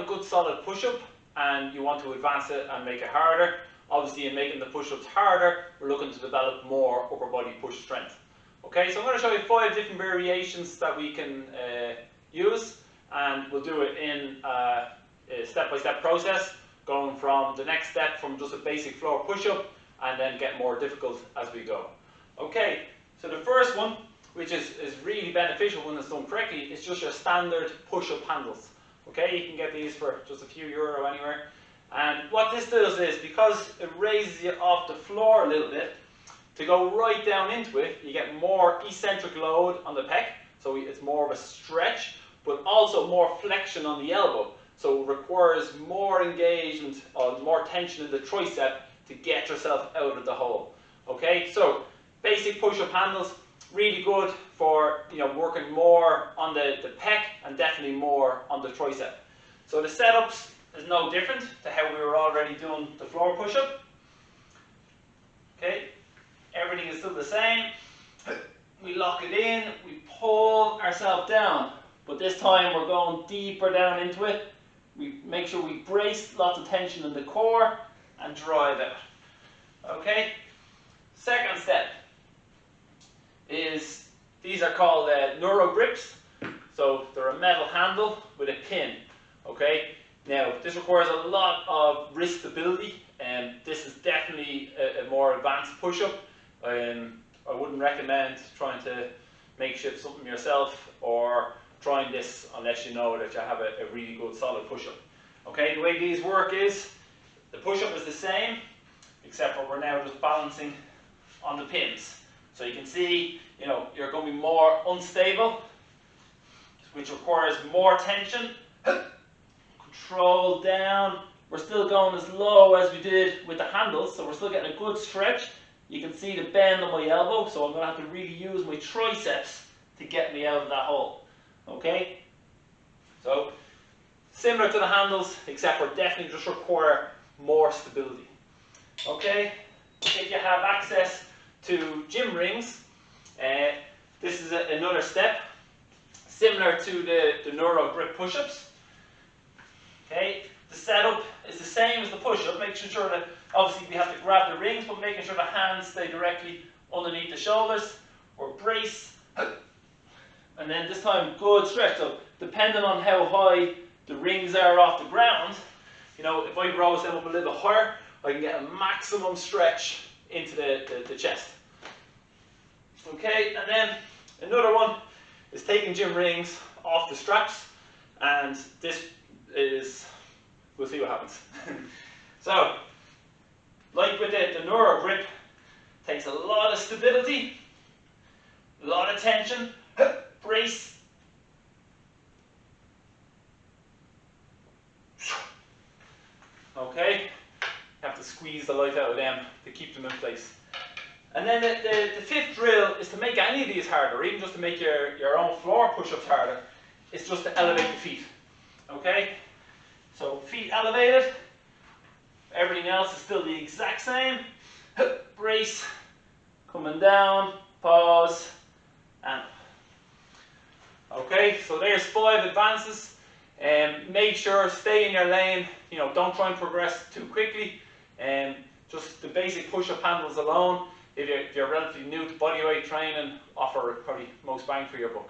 a good solid push-up and you want to advance it and make it harder, obviously in making the push-ups harder, we're looking to develop more upper body push strength. Okay, so I'm going to show you 5 different variations that we can use, and we'll do it in a step-by-step process, going from the next step from just a basic floor push-up and then get more difficult as we go. Okay, so the first one, which is really beneficial when it's done correctly, is just your standard push-up handles. Okay, you can get these for just a few euro anywhere. And what this does is, because it raises you off the floor a little bit, to go right down into it, you get more eccentric load on the pec, so it's more of a stretch, but also more flexion on the elbow. So it requires more engagement or more tension in the tricep to get yourself out of the hole. Okay, so basic push-up handles, really good for working more on the pec and definitely more on the tricep. So the setups is no different to how we were already doing the floor push-up. Okay, everything is still the same. We lock it in, we pull ourselves down, but this time we're going deeper down into it. We make sure we brace, lots of tension in the core, and drive out. Okay, second step is, these are called Neuro Grips. So they're a metal handle with a pin. Okay, now this requires a lot of wrist stability, and this is definitely a more advanced push-up. I wouldn't recommend trying to makeshift something yourself or trying this unless you know that you have a really good solid push-up. Okay, the way these work is, the push-up is the same, except for we're now just balancing on the pins. So you can see, you're going to be more unstable, which requires more tension. Control down. We're still going as low as we did with the handles, so we're still getting a good stretch. You can see the bend on my elbow, so I'm going to have to really use my triceps to get me out of that hole. Okay? So, similar to the handles, except for definitely just require more stability. Okay? If you have access to gym rings, this is another step, similar to the Neuro Grip push-ups. Okay? The setup is the same as the push-up, making sure that, obviously we have to grab the rings, but making sure the hands stay directly underneath the shoulders, or brace, and then this time good stretch. So depending on how high the rings are off the ground, if I raise them up a little higher, I can get a maximum stretch into the chest. Okay, and then another one is taking gym rings off the straps, and this is, we'll see what happens. So, like with the Neuro Grip, takes a lot of stability, a lot of tension, brace. Okay, you have to squeeze the life out of them to keep them in place. And then the fifth drill is to make any of these harder, or even just to make your own floor push-ups harder, is just to elevate the feet. Okay? So feet elevated, everything else is still the exact same. Brace, coming down, pause, and okay, so there's 5 advances. Make sure, stay in your lane, don't try and progress too quickly. Just the basic push-up handles alone, if you're relatively new to bodyweight training, offer probably most bang for your buck.